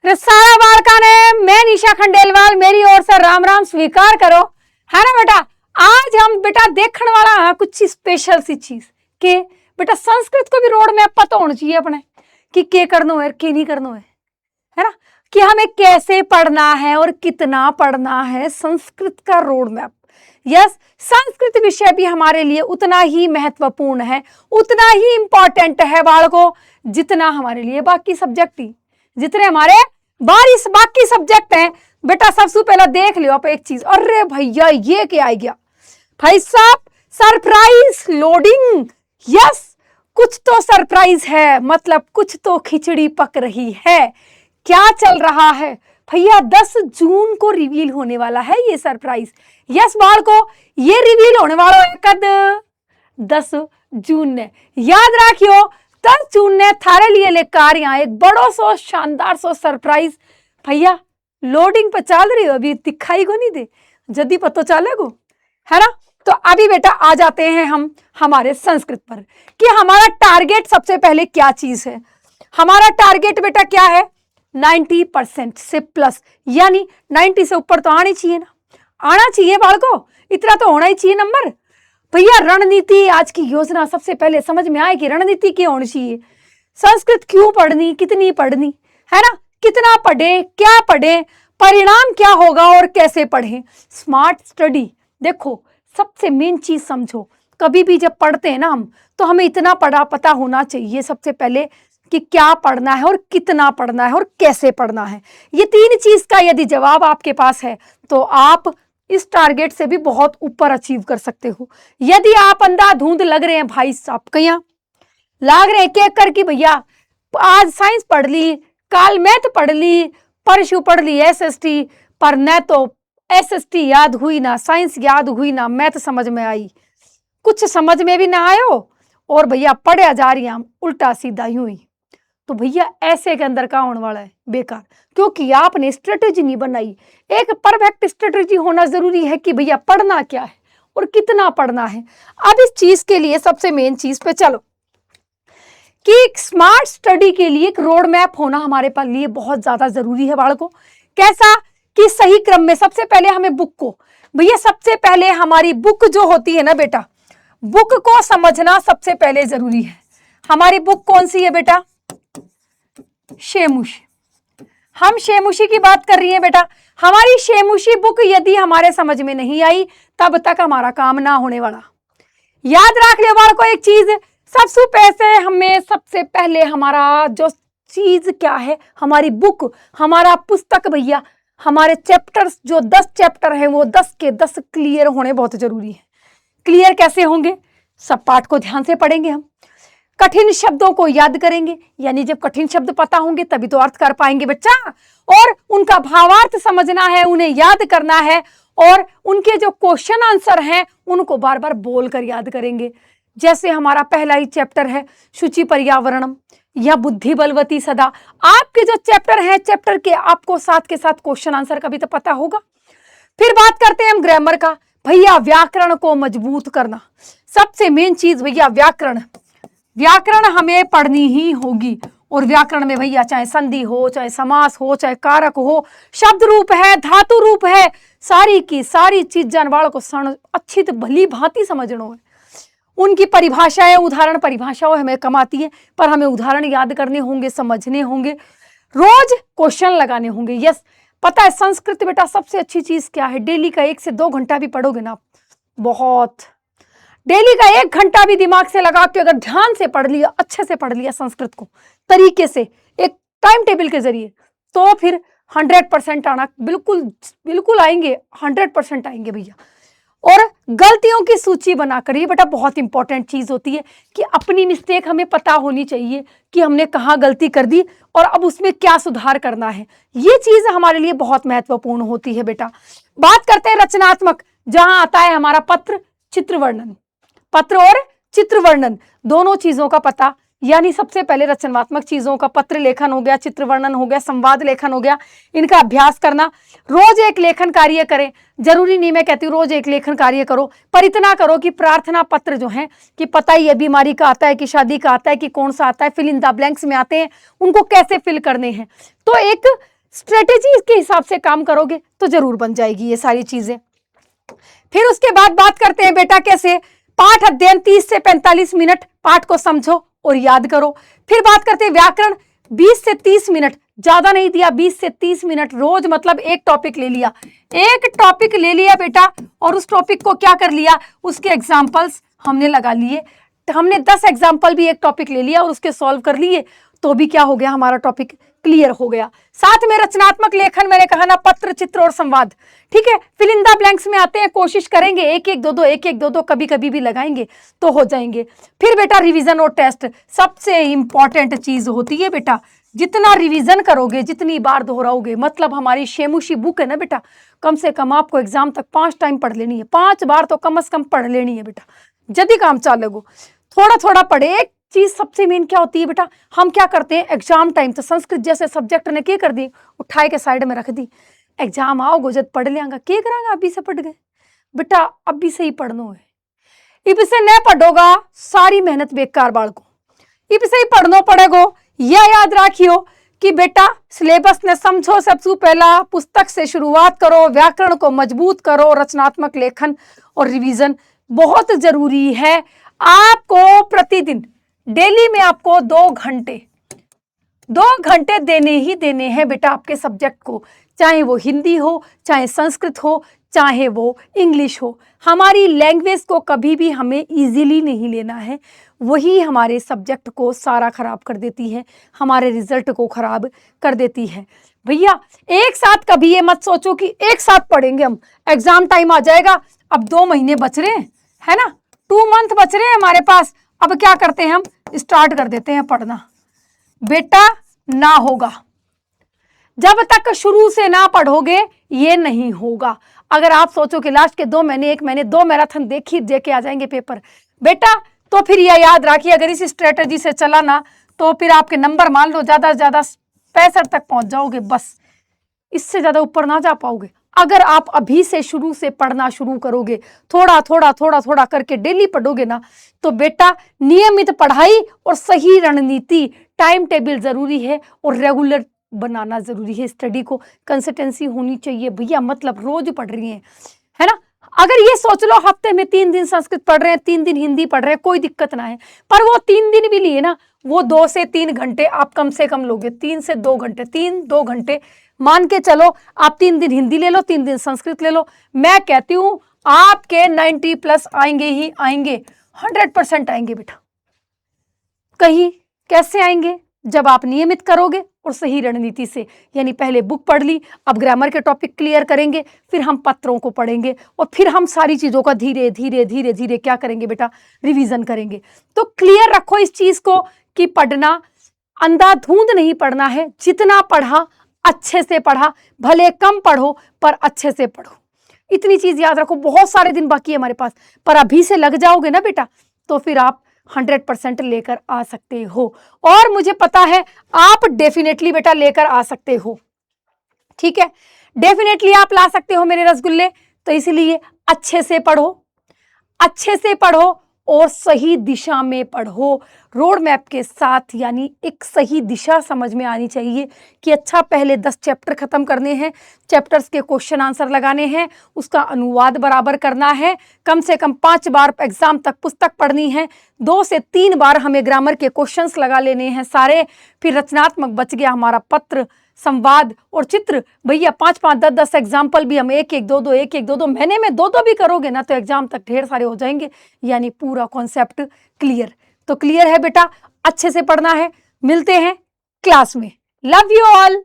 सारा बालका ने मैं निशा खंडेलवाल मेरी ओर से राम राम स्वीकार करो, है ना बेटा। आज हम बेटा देखने वाला है कुछ स्पेशल सी चीज के बेटा संस्कृत को भी रोड मैप पता होना चाहिए अपने कि के करना है के नहीं करना है ना, कि हमें कैसे पढ़ना है और कितना पढ़ना है। संस्कृत का रोड मैप, यस, संस्कृत विषय भी हमारे लिए उतना ही महत्वपूर्ण है, उतना ही इंपॉर्टेंट है बालकों, जितना हमारे लिए बाकी सब्जेक्ट ही, जितने हमारे बाकी सब्जेक्ट हैं। बेटा सबसे पहले देख लियो आप एक चीज, अरे भैया ये क्या आ गया भाई साहब, सरप्राइज लोडिंग। यस, कुछ तो सरप्राइज है, मतलब कुछ तो खिचड़ी पक रही है। क्या चल रहा है भैया, 10 जून को रिवील होने वाला है ये सरप्राइज। यस बालको, ये रिवील होने वाला है कद 10 जून ने, याद रखियो 10 जून ने थारे लिए लेकर यहाँ एक बड़ो सो शानदार सो सरप्राइज। भैया लोडिंग पे चल रही हो, अभी दिखाई को नहीं दे, जल्दी पता चलेगो, है ना। तो अभी बेटा आ जाते हैं हम हमारे संस्कृत पर कि हमारा टारगेट सबसे पहले क्या चीज है। हमारा टारगेट बेटा क्या है, 90% से प्लस, यानी 90 से ऊपर तो आनी चाहिए ना, आना चाहिए बालको, इतना तो होना ही चाहिए नंबर। भैया रणनीति आज की योजना सबसे पहले समझ में आए कि रणनीति क्या होनी चाहिए, संस्कृत क्यों पढ़नी, कितनी पढ़नी, है ना, कितना पढ़े, क्या पढ़े, परिणाम क्या होगा और कैसे पढ़ें। स्मार्ट स्टडी, देखो सबसे मेन चीज समझो, कभी भी जब पढ़ते हैं ना हम, तो हमें इतना पता होना चाहिए सबसे पहले कि क्या पढ़ना है और कितना पढ़ना है और कैसे पढ़ना है। ये 3 चीज का यदि जवाब आपके पास है तो आप इस टारगेट से भी बहुत ऊपर अचीव कर सकते हो। यदि आप अंधाधुंध लग रहे हैं भाई साहब, कहीं लाग रहे हैं के कर कि भैया आज साइंस पढ़ ली, काल मैथ पढ़ ली, परसों पढ़ ली एसएसटी, पर न तो एसएसटी याद हुई ना, साइंस याद हुई ना, मैथ समझ में आई, कुछ समझ में भी ना आयो, और भैया पढ़े जा रही हम उल्टा सीधा यूं ही, तो भैया ऐसे के अंदर का होने वाला है बेकार, क्योंकि आपने स्ट्रेटेजी नहीं बनाई। एक परफेक्ट स्ट्रेटेजी होना जरूरी है कि भैया पढ़ना क्या है और कितना पढ़ना है। अब इस चीज के लिए सबसे मेन चीज पे चलो कि स्मार्ट स्टडी के लिए एक रोड मैप होना हमारे पास लिए बहुत ज्यादा जरूरी है बालकों। कैसा कि सही क्रम में सबसे पहले हमें बुक को, भैया सबसे पहले हमारी बुक जो होती है ना बेटा, बुक को समझना सबसे पहले जरूरी है। हमारी बुक कौन सी है बेटा, शेमुशी, हम शेमुशी की बात कर रही हैं बेटा। हमारी शेमुशी बुक यदि हमारे समझ में नहीं आई तब तक हमारा काम ना होने वाला। याद रख ले बालकों एक चीज, सबसे पहले हमारा जो चीज क्या है, हमारी बुक, हमारा पुस्तक भैया, हमारे चैप्टर्स जो 10 चैप्टर हैं वो 10 के 10 क्लियर होने बहुत जरूरी है। क्लियर कैसे होंगे, सब पाठ को ध्यान से पढ़ेंगे, हम कठिन शब्दों को याद करेंगे, यानी जब कठिन शब्द पता होंगे तभी तो अर्थ कर पाएंगे बच्चा, और उनका भावार्थ समझना है, उन्हें याद करना है, और उनके जो क्वेश्चन आंसर हैं उनको बार बार बोल कर याद करेंगे। जैसे हमारा पहला ही चैप्टर है शुचि पर्यावरणम या बुद्धि बलवती सदा, आपके जो चैप्टर हैं चैप्टर के आपको साथ के साथ क्वेश्चन आंसर का भी तो पता होगा। फिर बात करते हैं हम ग्रामर का, भैया व्याकरण को मजबूत करना, सबसे मेन चीज भैया व्याकरण, व्याकरण हमें पढ़नी ही होगी। और व्याकरण में भैया चाहे संधि हो, चाहे समास हो, चाहे कारक हो, शब्द रूप है, धातु रूप है, सारी की सारी चीज जानवाड़ को अच्छी तो भली भांति समझना है। उनकी परिभाषाएं, उदाहरण परिभाषाओं हमें कम आती है, पर हमें उदाहरण याद करने होंगे, समझने होंगे, रोज क्वेश्चन लगाने होंगे। यस, पता है संस्कृत बेटा सबसे अच्छी चीज क्या है, डेली का 1 से 2 घंटा भी पढ़ोगे ना, बहुत, डेली का 1 घंटा भी दिमाग से लगा के अगर ध्यान से पढ़ लिया, अच्छे से पढ़ लिया संस्कृत को तरीके से, एक टाइम टेबल के जरिए, तो फिर 100% आना बिल्कुल आएंगे, 100% आएंगे भैया। और गलतियों की सूची बनाकर, ये बेटा बहुत इंपॉर्टेंट चीज होती है कि अपनी मिस्टेक हमें पता होनी चाहिए कि हमने कहाँ गलती कर दी और अब उसमें क्या सुधार करना है। ये चीज हमारे लिए बहुत महत्वपूर्ण होती है बेटा। बात करते हैं रचनात्मक, जहां आता है हमारा पत्र चित्र वर्णन, पत्र और चित्र वर्णन दोनों चीजों का पता, यानी सबसे पहले रचनात्मक चीजों का पत्र लेखन हो गया, चित्र वर्णन हो गया, संवाद लेखन हो गया, इनका अभ्यास करना। रोज एक लेखन कार्य करें, जरूरी नहीं मैं कहती हूँ रोज एक लेखन कार्य करो, पर इतना करो कि प्रार्थना पत्र जो है कि पता ही है बीमारी का आता है कि शादी का आता है कि कौन सा आता है, फिल इन द ब्लैंक्स में आते हैं, उनको कैसे फिल करने हैं। तो एक स्ट्रेटेजी के हिसाब से काम करोगे तो जरूर बन जाएगी ये सारी चीजें। फिर उसके बाद बात करते हैं बेटा कैसे पाठ अध्ययन 30 से 45 मिनट पाठ को समझो और याद करो। फिर बात करते हैं व्याकरण 20 से 30 मिनट, ज्यादा नहीं दिया, 20 से 30 मिनट रोज, मतलब एक टॉपिक ले लिया, एक टॉपिक ले लिया बेटा, और उस टॉपिक को क्या कर लिया, उसके एग्जाम्पल्स हमने लगा लिए। हमने 10 एग्जाम्पल भी एक टॉपिक ले लिया और उसके सॉल्व कर लिए, तो भी क्या हो गया, हमारा टॉपिक क्लियर हो गया। साथ में रचनात्मक लेखन, मैंने कहा ना, पत्र, चित्र और संवाद। ठीक है, फिल इन द ब्लैंक्स में आते हैं, कोशिश करेंगे एक एक दो दो कभी कभी भी लगाएंगे तो हो जाएंगे। फिर बेटा रिवीजन और टेस्ट सबसे इंपॉर्टेंट चीज होती है बेटा। जितना रिवीजन करोगे, जितनी बार दोहराओगे, मतलब हमारी शेमुशी बुक है ना बेटा, कम से कम आपको एग्जाम तक 5 टाइम पढ़ लेनी है, 5 बार तो कम से कम पढ़ लेनी है बेटा, यदि काम चालेगो। थोड़ा थोड़ा पढ़े। एक चीज सबसे मेन क्या होती है बेटा, हम क्या करते हैं एग्जाम टाइम तो संस्कृत जैसे सब्जेक्ट ने क्या कर दी, उठाए के साइड में रख दी, एग्जाम आओगे जब पढ़ लियांगा, क्या करांगा, अभी से पढ़ गए बेटा, अभी से ही पढ़नो है, इब से नहीं पढ़ोगा सारी मेहनत बेकार बालको, इब से ही पढ़ना पड़ेगो। यह याद रखियो कि बेटा सिलेबस ने समझो, सबसे पहला पुस्तक से शुरुआत करो, व्याकरण को मजबूत करो, रचनात्मक लेखन और रिवीजन बहुत जरूरी है। आपको प्रतिदिन डेली में आपको 2 घंटे देने ही देने हैं बेटा आपके सब्जेक्ट को, चाहे वो हिंदी हो, चाहे संस्कृत हो, चाहे वो इंग्लिश हो। हमारी लैंग्वेज को कभी भी हमें इजीली नहीं लेना है, वही हमारे सब्जेक्ट को सारा खराब कर देती है, हमारे रिजल्ट को खराब कर देती है। भैया एक साथ कभी ये मत सोचो कि एक साथ पढ़ेंगे हम, एग्जाम टाइम आ जाएगा, अब 2 महीने बच रहे हैं, है ना, 2 मंथ बच रहे हैं हमारे पास, अब क्या करते हैं हम, स्टार्ट कर देते हैं पढ़ना। बेटा ना होगा, जब तक शुरू से ना पढ़ोगे ये नहीं होगा। अगर आप सोचो कि लास्ट के 2 महीने 1 महीने 2 मैराथन दे के आ जाएंगे पेपर बेटा, तो फिर यह याद रखिए अगर इस स्ट्रेटेजी से चला ना तो फिर आपके नंबर मान लो ज्यादा से ज्यादा 65 तक पहुंच जाओगे, बस इससे ज्यादा ऊपर ना जा पाओगे। अगर आप अभी से शुरू से पढ़ना शुरू करोगे, थोड़ा थोड़ा करके डेली पढ़ोगे ना, तो बेटा नियमित पढ़ाई और सही रणनीति, टाइम टेबल जरूरी है और रेगुलर बनाना जरूरी है। स्टडी को कंसिस्टेंसी होनी चाहिए भैया, मतलब रोज पढ़ रही है ना। अगर ये सोच लो हफ्ते में 3 दिन संस्कृत पढ़ रहे हैं, 3 दिन हिंदी पढ़ रहे हैं, कोई दिक्कत ना है, पर वो 3 दिन भी लिए ना, वो 2 से 3 घंटे आप कम से कम लोगे, 3 से 2 घंटे, 2 घंटे मान के चलो। आप 3 दिन हिंदी ले लो, 3 दिन संस्कृत ले लो, मैं कहती हूं आपके 90+ आएंगे ही आएंगे, 100% आएंगे बेटा। कहीं कैसे आएंगे, जब आप नियमित करोगे और सही रणनीति से, यानी पहले बुक पढ़ ली, अब ग्रामर के टॉपिक क्लियर करेंगे, फिर हम पत्रों को पढ़ेंगे और फिर हम सारी चीजों का धीरे धीरे क्या करेंगे बेटा, रिवीजन करेंगे। तो क्लियर रखो इस चीज को कि पढ़ना अंधाधुंध नहीं पढ़ना है, जितना पढ़ा अच्छे से पढ़ा, भले कम पढ़ो पर अच्छे से पढ़ो, इतनी चीज याद रखो। बहुत सारे दिन बाकी है हमारे पास, पर अभी से लग जाओगे ना बेटा तो फिर आप 100% लेकर आ सकते हो, और मुझे पता है आप डेफिनेटली बेटा लेकर आ सकते हो। ठीक है, डेफिनेटली आप ला सकते हो मेरे रसगुल्ले। तो इसलिए अच्छे से पढ़ो और सही दिशा में पढ़ो, रोड मैप के साथ, यानी एक सही दिशा समझ में आनी चाहिए कि अच्छा पहले 10 चैप्टर खत्म करने हैं, चैप्टर्स के क्वेश्चन आंसर लगाने हैं, उसका अनुवाद बराबर करना है, कम से कम 5 बार एग्जाम तक पुस्तक पढ़नी है, 2 से 3 बार हमें ग्रामर के क्वेश्चंस लगा लेने हैं सारे, फिर रचनात्मक बच गया हमारा पत्र, संवाद और चित्र। भैया 5-5, 10-10 एग्जाम्पल भी हम 1-1, 2-2 महीने में 2-2 भी करोगे ना तो एग्जाम तक ढेर सारे हो जाएंगे, यानी पूरा कॉन्सेप्ट क्लियर। तो क्लियर है बेटा, अच्छे से पढ़ना है। मिलते हैं क्लास में, लव यू ऑल।